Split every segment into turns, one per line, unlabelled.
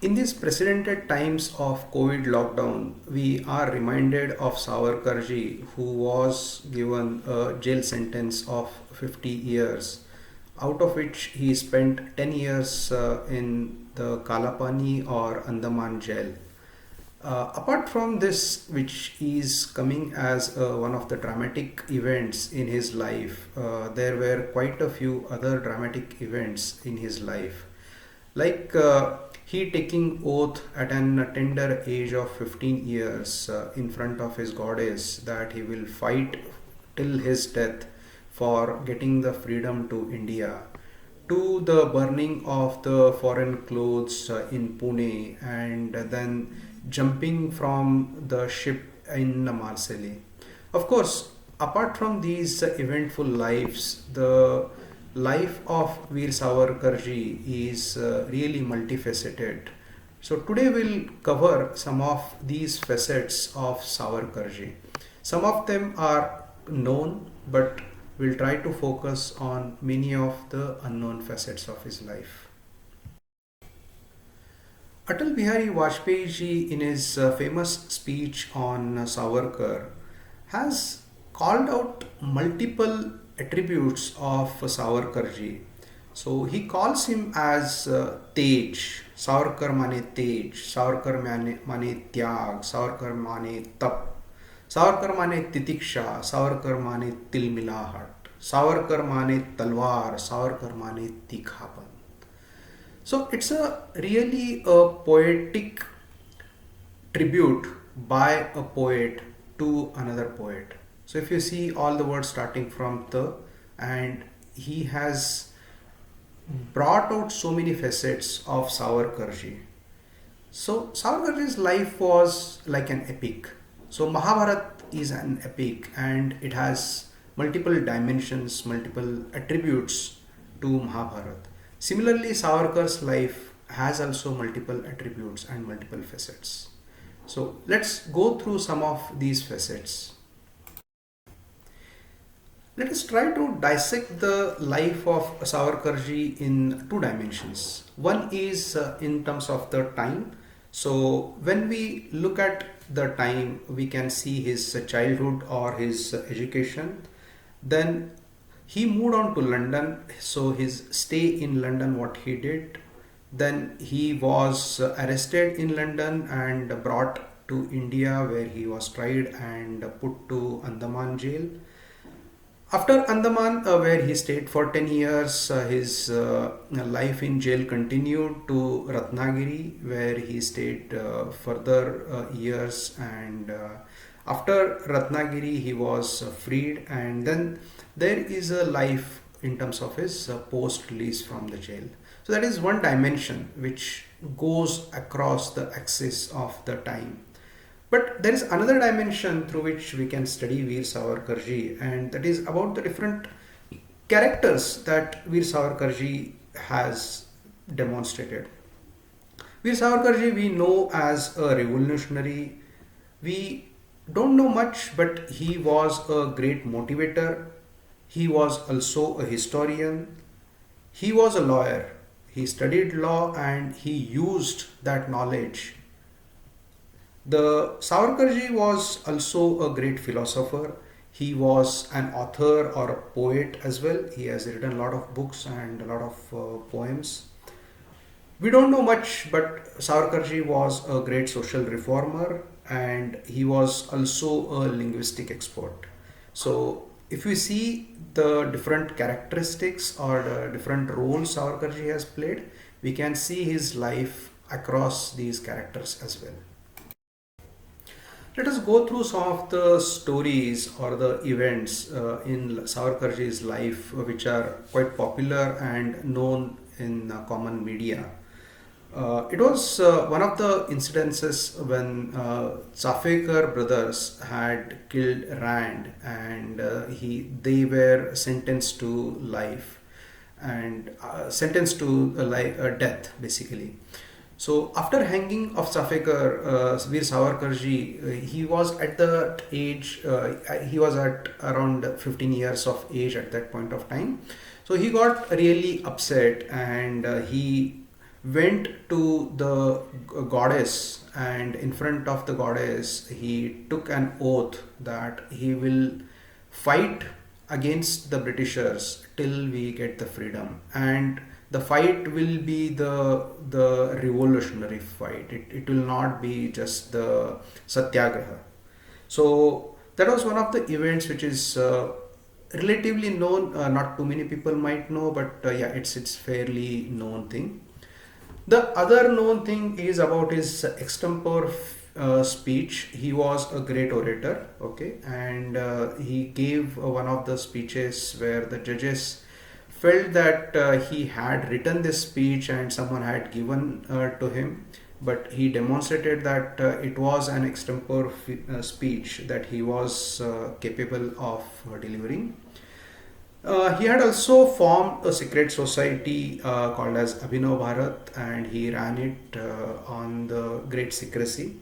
In these precedented times of COVID lockdown, we are reminded of Savarkarji, who was given a jail sentence of 50 years, out of which he spent 10 years in the Kalapani or Andaman jail. Apart from this, which is coming as one of the dramatic events in his life, there were quite a few other dramatic events in his life. Like he taking oath at an tender age of 15 years in front of his goddess that he will fight till his death for getting the freedom to India, to the burning of the foreign clothes in Pune, and then jumping from the ship in Marseille. Of course, apart from these eventful lives, the life of Veer Savarkarji is really multifaceted. So today we'll cover some of these facets of Savarkarji. Some of them are known, but we'll try to focus on many of the unknown facets of his life. Atal Bihari Vajpayee ji, in his famous speech on Savarkar, has called out multiple attributes of Savarkar ji. So he calls him as Tej, Savarkar mane Tej, Savarkar mane Tyag, Savarkar mane Tap, Savarkar mane Titiksha, Savarkar mane Tilmilahat, Savarkar mane Talwar, Savarkar mane Tikhapan. So it's a really a poetic tribute by a poet to another poet. So if you see all the words starting from the, and he has brought out so many facets of Savarkarji. So Savarkarji's life was like an epic. So Mahabharat is an epic and it has multiple dimensions, multiple attributes to Mahabharat. Similarly, Savarkar's life has also multiple attributes and multiple facets. So let's go through some of these facets. Let us try to dissect the life of Savarkarji in two dimensions. One is in terms of the time. So when we look at the time, we can see his childhood or his education. Then he moved on to London. So his stay in London, what he did. Then he was arrested in London and brought to India, where he was tried and put to Andaman jail. After Andaman, where he stayed for 10 years, his life in jail continued to Ratnagiri, where he stayed further years. And after Ratnagiri, he was freed. And then there is a life in terms of his post release from the jail. So that is one dimension which goes across the axis of the time. But there is another dimension through which we can study Veer Savarkarji, and that is about the different characters that Veer Savarkarji has demonstrated. Veer Savarkarji we know as a revolutionary. We don't know much, but he was a great motivator. He was also a historian. He was a lawyer. He studied law and he used that knowledge. The Savarkarji was also a great philosopher. He was an author or a poet as well. He has written a lot of books and a lot of poems. We don't know much, but Savarkarji was a great social reformer and he was also a linguistic expert. So, if we see the different characteristics or the different roles Savarkarji has played, we can see his life across these characters as well. Let us go through some of the stories or the events in Savarkarji's life which are quite popular and known in common media. It was one of the incidences when Chafekar brothers had killed Rand, and they were sentenced to life and sentenced to death basically. So after hanging of Chafekar, Veer Savarkarji, he was at the age, he was at around 15 years of age at that point of time. So he got really upset and he went to the goddess, and in front of the goddess he took an oath that he will fight against the Britishers till we get the freedom. And the fight will be the revolutionary fight. It will not be just the satyagraha. So that was one of the events which is relatively known. Not too many people might know, but yeah, it's fairly known thing. The other known thing is about his extempore speech. He was a great orator, okay, and he gave one of the speeches where the judges felt that he had written this speech and someone had given to him, but he demonstrated that it was an extempore speech that he was capable of delivering. He had also formed a secret society called as Abhinav Bharat, and he ran it on the great secrecy.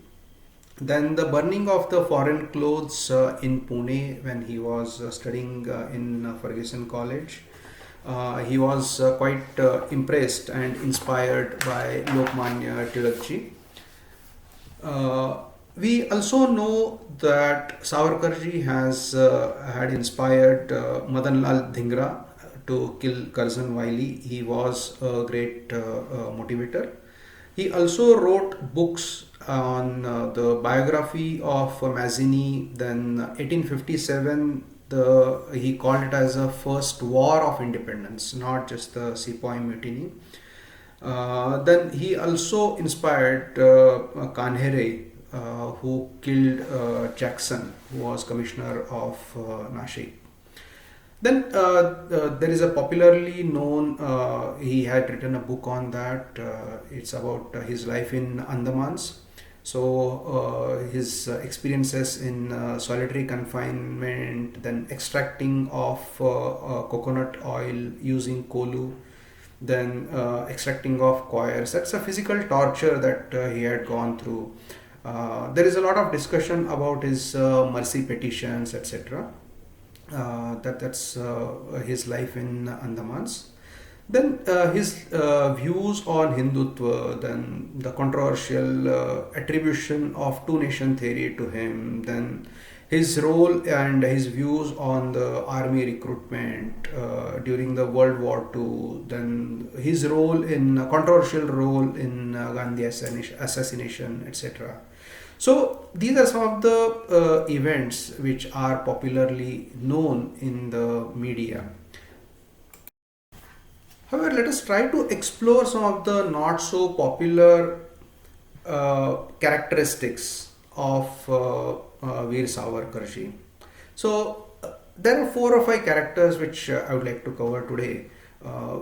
Then the burning of the foreign clothes in Pune when he was studying in Ferguson College. He was quite impressed and inspired by Lokmanya Tilakji. We also know that Savarkarji has had inspired Madan Lal Dhingra to kill Curzon Wily. He was a great motivator. He also wrote books on the biography of Mazzini. Then 1857, he called it as a first war of independence, not just the Sepoy Mutiny. Then he also inspired Kanhere, who killed Jackson, who was commissioner of Nashik. Then there is a popularly known, he had written a book on that. It's about his life in Andamans. So his experiences in solitary confinement, then extracting of coconut oil using kolu, then extracting of coils. That's a physical torture that he had gone through. There is a lot of discussion about his mercy petitions, etc. That's his life in Andamans. Then his views on Hindutva, then the controversial attribution of two nation theory to him, then his role and his views on the army recruitment during the World War II, then his role in controversial role in Gandhi assassination, etc. So these are some of the events which are popularly known in the media. However, let us try to explore some of the not so popular characteristics of Veer Savarkarji. So there are 4 or 5 characters which I would like to cover today.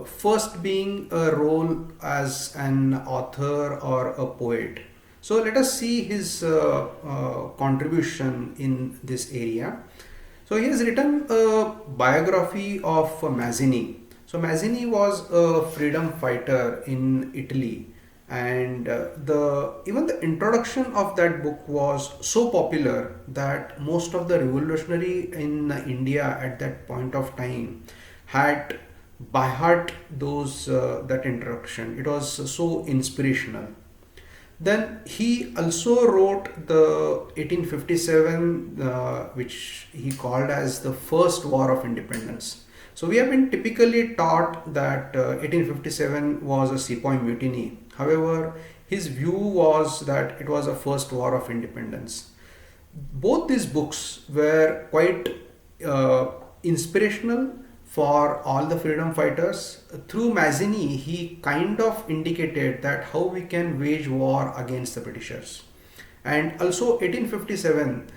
First being a role as an author or a poet. So let us see his contribution in this area. So he has written a biography of Mazzini. So Mazzini was a freedom fighter in Italy, and even the introduction of that book was so popular that most of the revolutionary in India at that point of time had by heart those that introduction. It was so inspirational. Then he also wrote the 1857, which he called as the first war of independence. So we have been typically taught that 1857 was a Sepoy mutiny. However, his view was that it was a first war of independence. Both these books were quite inspirational for all the freedom fighters. Through Mazzini, he kind of indicated that how we can wage war against the Britishers. And also 1857,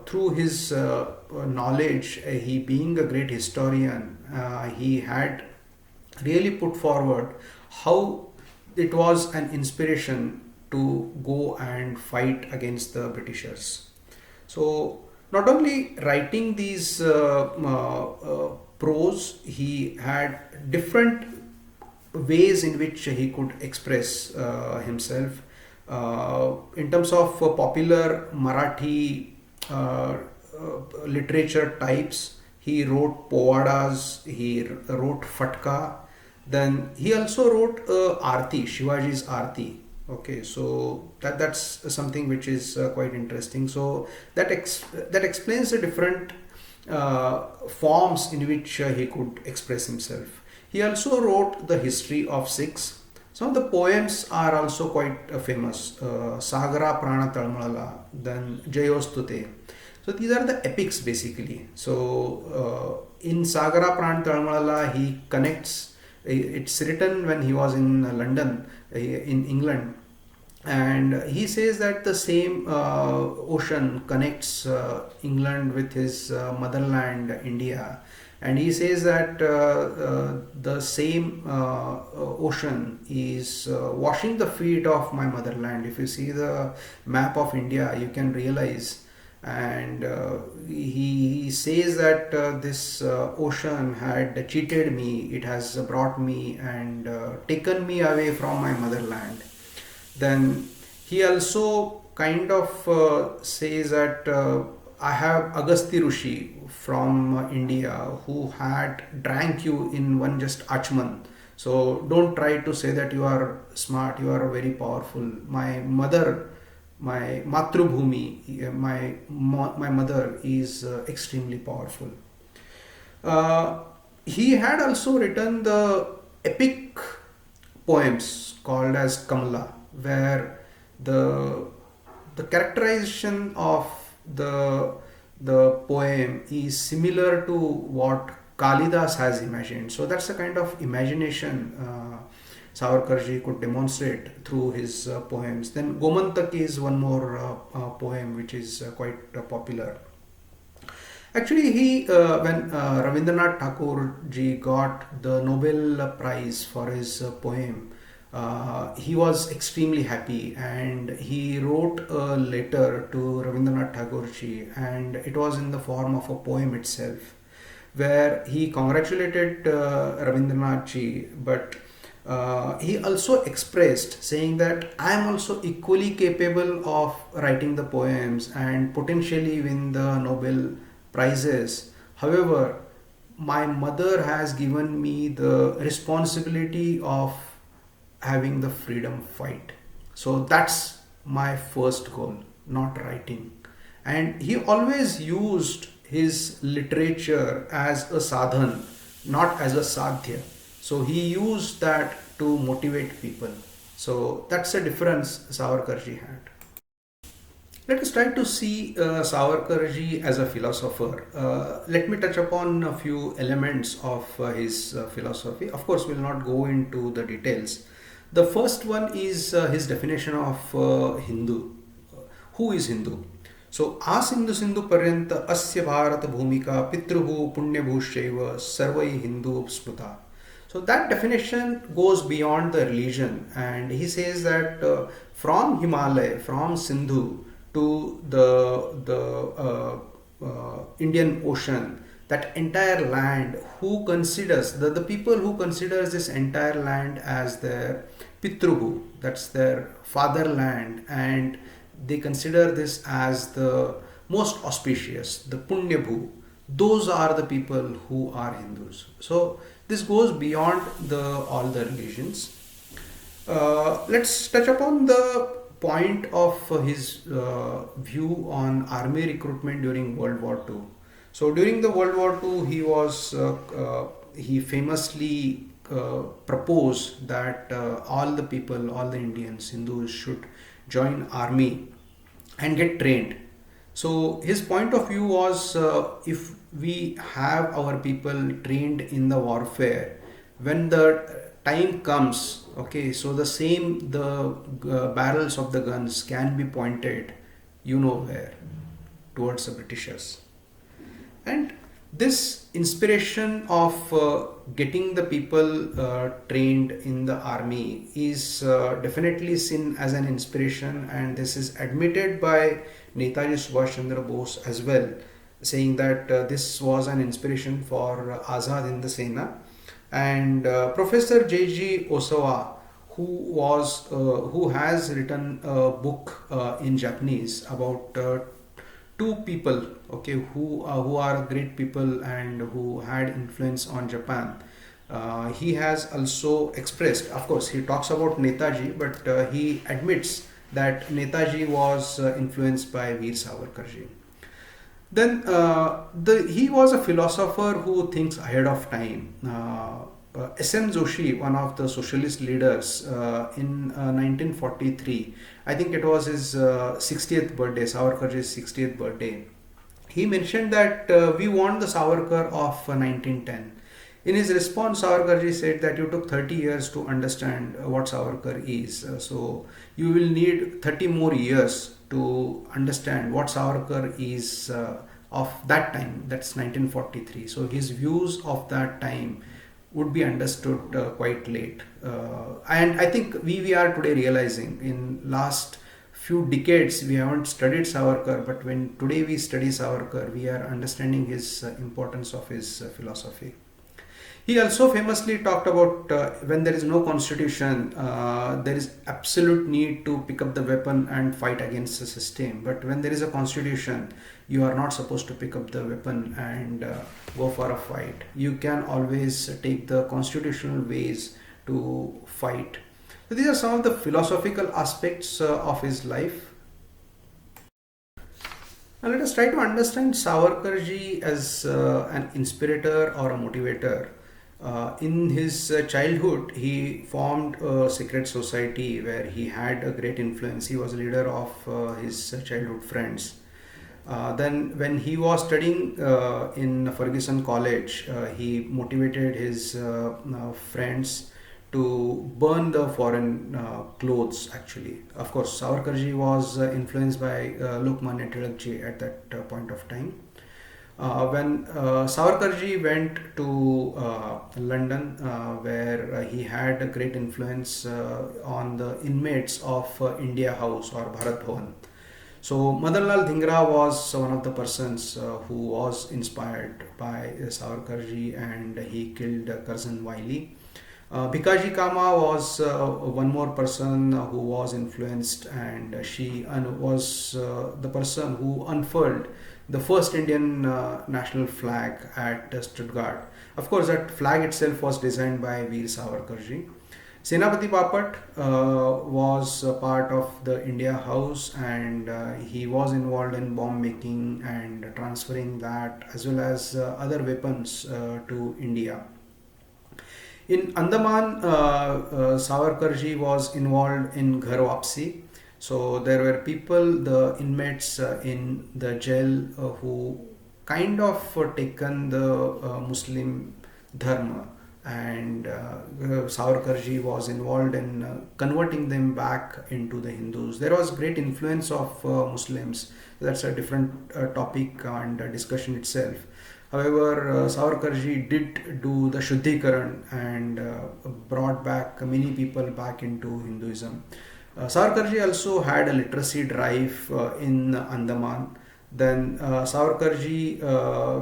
through his knowledge, he being a great historian, he had really put forward how it was an inspiration to go and fight against the Britishers. So not only writing these prose, he had different ways in which he could express himself. In terms of popular Marathi literature types, he wrote povadas, he wrote fatka, Then he also wrote Aarti, Shivaji's Aarti. Okay, so that's something which is quite interesting. So that explains the different forms in which he could express himself. He also wrote the history of Sikhs. Some of the poems are also quite famous. Sagara Prana Talmalala, then Jayostute. So these are the epics basically. So in Sagara Pran Talmalala, he connects. It's written when he was in London, in England, and he says that the same ocean connects England with his motherland, India. And he says that the same ocean is washing the feet of my motherland. If you see the map of India, you can realize. And he says that this ocean had cheated me, it has brought me and taken me away from my motherland. Then he also kind of says that I have Agasti Rushi from India who had drank you in one just achman. So don't try to say that you are smart, you are very powerful. My mother, my Matrubhumi, my mother is extremely powerful. Uh, he had also written the epic poems called as Kamala, where the the characterization of the the poem is similar to what Kalidas has imagined. So that's the kind of imagination Savarkarji could demonstrate through his poems. Then Gomantak is one more poem which is quite popular. Actually, he when Rabindranath Tagore ji got the Nobel Prize for his poem, he was extremely happy, and he wrote a letter to Rabindranath Tagore ji, and it was in the form of a poem itself, where he congratulated Rabindranath ji, but he also expressed saying that I am also equally capable of writing the poems and potentially win the Nobel prizes. However, my mother has given me the responsibility of having the freedom fight. So that's my first goal, not writing. And he always used his literature as a sadhan, not as a sadhya. So he used that to motivate people. So that's a difference Savarkarji had. Let us try to see Savarkarji as a philosopher. Let me touch upon a few elements of his philosophy. Of course, we'll not go into the details. The first one is his definition of Hindu. Who is Hindu? So, Asindu Sindhu Paryanta Asya Bharata Bhumika Pitruhu Punyabhushaiva Sarvai Hindu Smruta. So that definition goes beyond the religion, and he says that from Himalaya, from Sindhu to the Indian Ocean, that entire land, who considers the people who considers this entire land as their Pitruhu, that's their fatherland, and they consider this as the most auspicious, the Punyabhu. Those are the people who are Hindus. So this goes beyond all the religions. Let's touch upon the point of his view on army recruitment during World War II. So during the World War II, he famously proposed that all the people, all the Indians, Hindus should join army and get trained. So his point of view was if we have our people trained in the warfare, when the time comes, okay, so the barrels of the guns can be pointed, you know where, towards the Britishers. And this inspiration of getting the people trained in the army is definitely seen as an inspiration, and this is admitted by Netaji Subhash Chandra Bose as well, saying that this was an inspiration for Azad in the Sena. And Professor J.G. Osawa, who has written a book in Japanese about two people, okay, who are great people and who had influence on Japan. He has also expressed, of course, he talks about Netaji, but he admits that Netaji was influenced by Veer Savarkarji. Then he was a philosopher who thinks ahead of time. S.M. Joshi, one of the socialist leaders, in 1943, I think it was his 60th birthday, Savarkarji's 60th birthday. He mentioned that we want the Savarkar of 1910. In his response, Savarkarji said that you took 30 years to understand what Savarkar is. So you will need 30 more years to understand what Savarkar is of that time. That's 1943. So his views of that time would be understood quite late. And I think we are today realizing in last few decades we haven't studied Savarkar, but when today we study Savarkar, we are understanding his importance of his philosophy. He also famously talked about when there is no constitution, there is absolute need to pick up the weapon and fight against the system. But when there is a constitution, you are not supposed to pick up the weapon and go for a fight. You can always take the constitutional ways to fight. So these are some of the philosophical aspects of his life. Now let us try to understand Savarkarji as an inspirator or a motivator. In his childhood, he formed a secret society where he had a great influence. He was a leader of his childhood friends. Then, when he was studying in Ferguson College, he motivated his friends to burn the foreign clothes. Actually, of course, Savarkarji was influenced by Lokmanya Tilakji at that point of time. When Savarkarji went to London, where he had a great influence on the inmates of India House or Bharat Bhavan. So Madanlal Dhingra was one of the persons who was inspired by Savarkarji, and he killed Curzon Wiley. Bhikaji Kama was one more person who was influenced, and she was the person who unfurled the first Indian national flag at Stuttgart. Of course, that flag itself was designed by Veer Savarkarji. Senapati Bapat was a part of the India House, and he was involved in bomb making and transferring that as well as other weapons to India. In Andaman, Savarkarji was involved in Ghar Wapsi. So there were people, the inmates in the jail who kind of taken the Muslim dharma, and Savarkarji was involved in converting them back into the Hindus. There was great influence of Muslims. That's a different topic and discussion itself. However, Savarkarji did do the Shuddhikaran and brought back many people back into Hinduism. Savarkarji also had a literacy drive in Andaman. Then Savarkarji,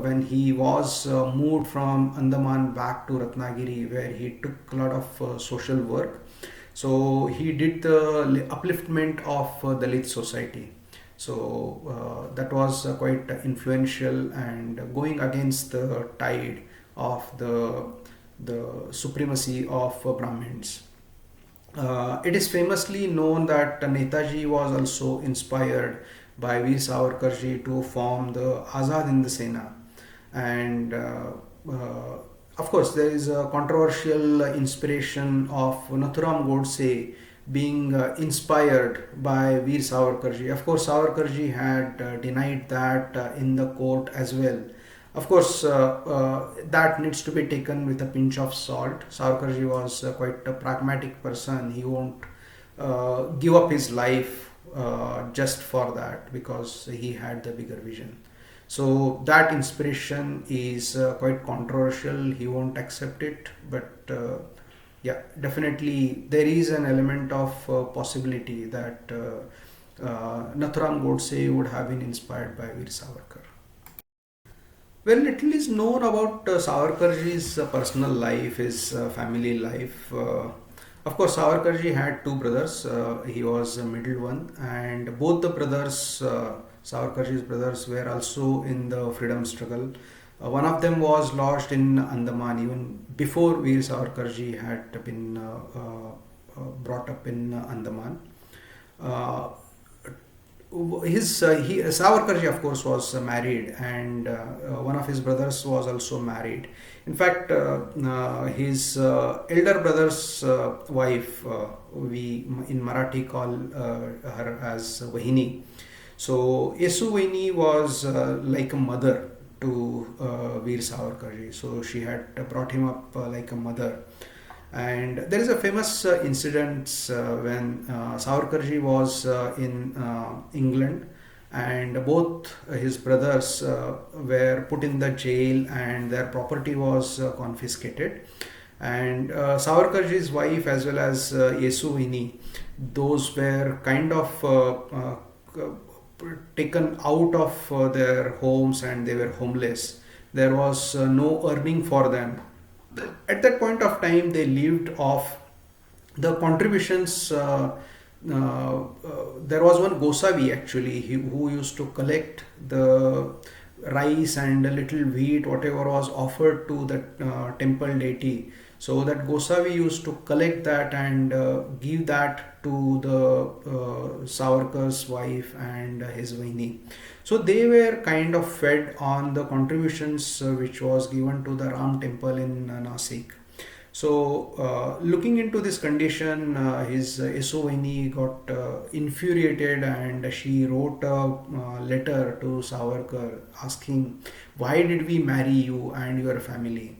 when he was moved from Andaman back to Ratnagiri, where he took a lot of social work, so he did the upliftment of Dalit society. So that was quite influential and going against the tide of the supremacy of Brahmins. It is famously known that Netaji was also inspired by Veer Savarkarji to form the Azad Hind Sena. And of course, there is a controversial inspiration of Nathuram Godse being inspired by Veer Savarkarji. Of course, Savarkarji had denied that in the court as well. Of course, that needs to be taken with a pinch of salt. Savarkarji was quite a pragmatic person. He won't give up his life just for that, because he had the bigger vision. So that inspiration is quite controversial. He won't accept it, but yeah, definitely there is an element of possibility that Nathuram Godse would have been inspired by Veer Savarkar. Very little is known about Savarkarji's personal life, his family life. Of course, Savarkarji had two brothers. He was the middle one, and both the brothers, Savarkarji's brothers, were also in the freedom struggle. One of them was lodged in Andaman even before Veer Savarkarji had been brought up in Andaman. Uh, Savarkarji, of course, was married, and one of his brothers was also married. In fact, his elder brother's wife, we in Marathi call her as Vahini. So Yesu Vahini was like a mother to Veer Savarkarji. So she had brought him up like a mother. And there is a famous incident when Savarkarji was in England, and both his brothers were put in the jail and their property was confiscated. And Savarkarji's wife as well as Yesuvini, those were kind of taken out of their homes and they were homeless. There was no earning for them. At that point of time, they lived off the contributions. There was one Gosavi actually who used to collect the rice and a little wheat, whatever was offered to the temple deity. So that Gosavi used to collect that and give that to the Savarkar's wife and his Vaini. So they were kind of fed on the contributions which was given to the Ram temple in Nasik. So, looking into this condition, his Yesuvini got infuriated and she wrote a letter to Savarkar asking, "Why did we marry you and your family?"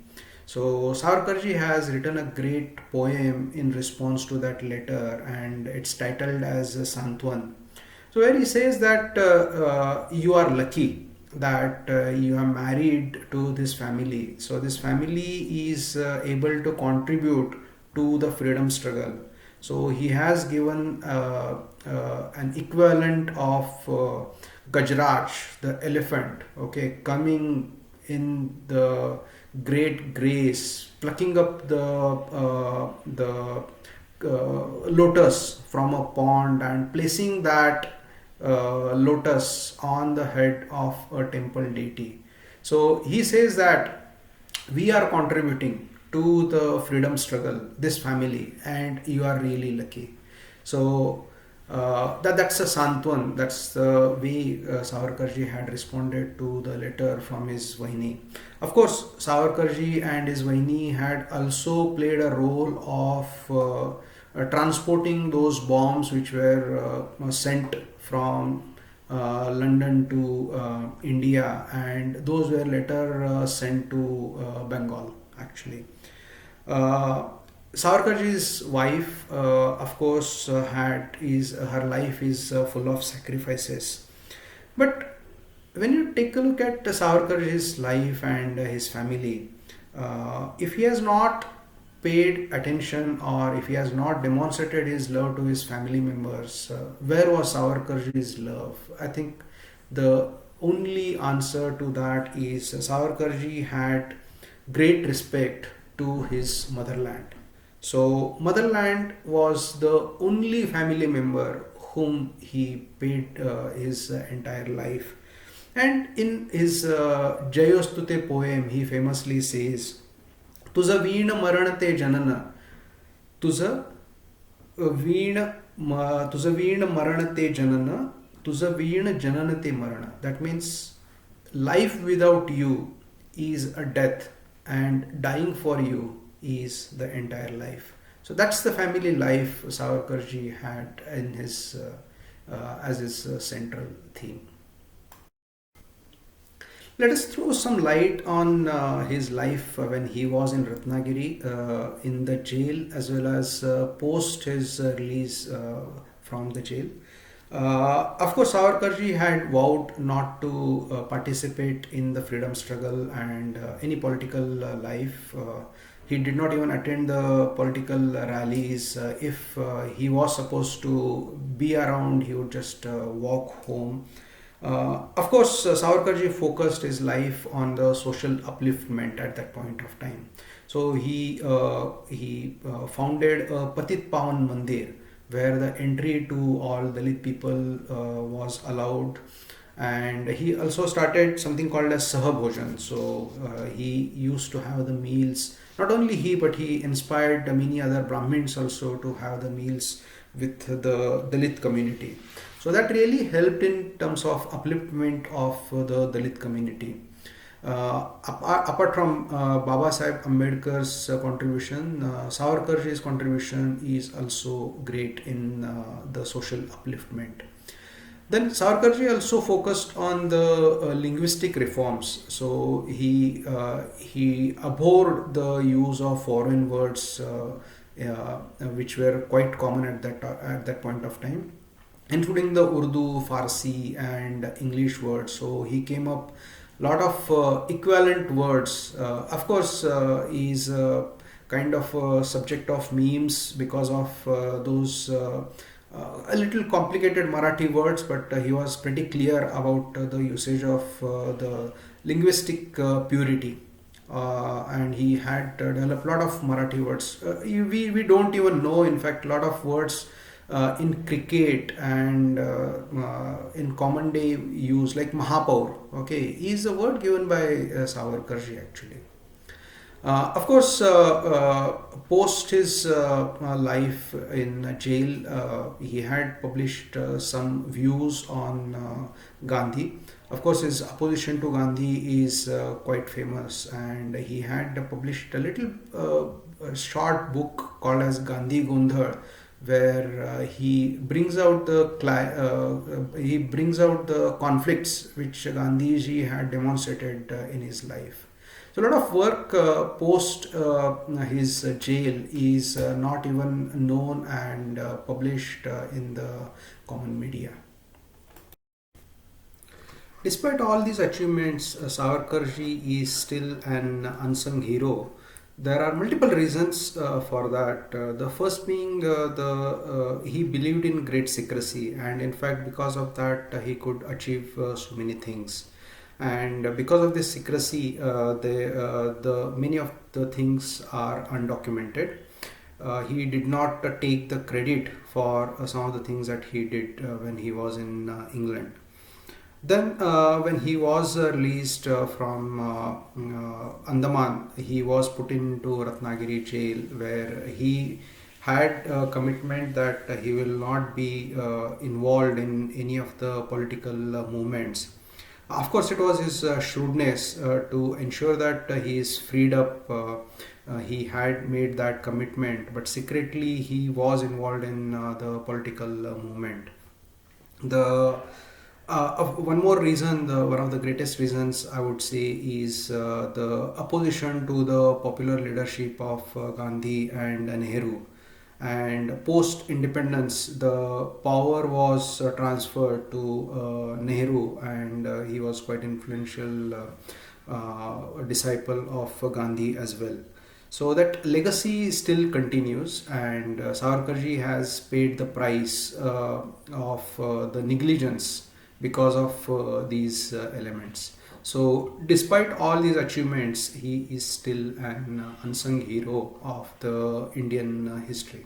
So, Savarkarji has written a great poem in response to that letter, and it's titled as Santwan. So, where he says that you are lucky that you are married to this family. So this family is able to contribute to the freedom struggle. So he has given an equivalent of Gajraj, the elephant, okay, coming in the great grace, plucking up the lotus from a pond and placing that lotus on the head of a temple deity. So he says that we are contributing to the freedom struggle, this family, and you are really lucky. So that's a Santwan. That's the way Savarkarji had responded to the letter from his Vaini. Of course, Savarkarji and his Vaini had also played a role of transporting those bombs which were sent from London to India, and those were later sent to Bengal actually. Uh, Savarkarji's wife, of course, had is her life is full of sacrifices. But when you take a look at Savarkarji's life and his family, if he has not paid attention or if he has not demonstrated his love to his family members, where was Savarkarji's love? I think the only answer to that is Savarkarji had great respect to his motherland. So, motherland was the only family member whom he paid his entire life. And in his Jayostute poem, he famously says, "Tuza veena maranate janana, tuza tuza veena maranate janana, tuza veena jananate marana." That means life without you is a death, and dying for you is the entire life. So that's the family life Savarkarji had in his as his central theme. Let us throw some light on his life when he was in Ratnagiri, in the jail, as well as post his release from the jail. Of course, Savarkarji had vowed not to participate in the freedom struggle and any political life. He did not even attend the political rallies. If he was supposed to be around, he would just walk home. Of course, Savarkarji focused his life on the social upliftment at that point of time. So he founded a Patit Pawan Mandir where the entry to all Dalit people was allowed, And he also started something called as Sahabhojan. So he used to have the meals. Not only he, but he inspired many other Brahmins also to have the meals with the Dalit community. So that really helped in terms of upliftment of the Dalit community. Apart from Baba Sahib Ambedkar's contribution, Savarkarji's contribution is also great in the social upliftment. Then Savarkarji also focused on the linguistic reforms. So he abhorred the use of foreign words, which were quite common at that point of time, including the Urdu, Farsi, and English words. So he came up lot of equivalent words. Of course, is kind of a subject of memes because of those a little complicated Marathi words, but he was pretty clear about the usage of the linguistic purity. And he had developed a lot of Marathi words. We don't even know, in fact, a lot of words in cricket and in common day use, like Mahapaur. Okay, is a word given by Savarkarji actually. Of course, post his life in jail, he had published some views on Gandhi. Of course, his opposition to Gandhi is quite famous, and he had published a little a short book called as Gandhi Gundhar, where he brings out the conflicts which Gandhiji had demonstrated in his life. So a lot of work post his jail is not even known and published in the common media. Despite all these achievements, Savarkarji is still an unsung hero. There are multiple reasons for that. The first being he believed in great secrecy, and in fact, because of that, he could achieve so many things. And because of this secrecy, the many of the things are undocumented. He did not take the credit for some of the things that he did when he was in England. Then, when he was released from Andaman, he was put into Ratnagiri jail, where he had a commitment that he will not be involved in any of the political movements. Of course, it was his shrewdness to ensure that he is freed up. He had made that commitment, but secretly he was involved in the political movement. The One more reason, one of the greatest reasons I would say, is the opposition to the popular leadership of Gandhi and Nehru. And post independence, the power was transferred to Nehru, and he was quite influential disciple of Gandhi as well. So that legacy still continues, and Savarkarji has paid the price of the negligence because of these elements. So, despite all these achievements, he is still an unsung hero of the Indian history.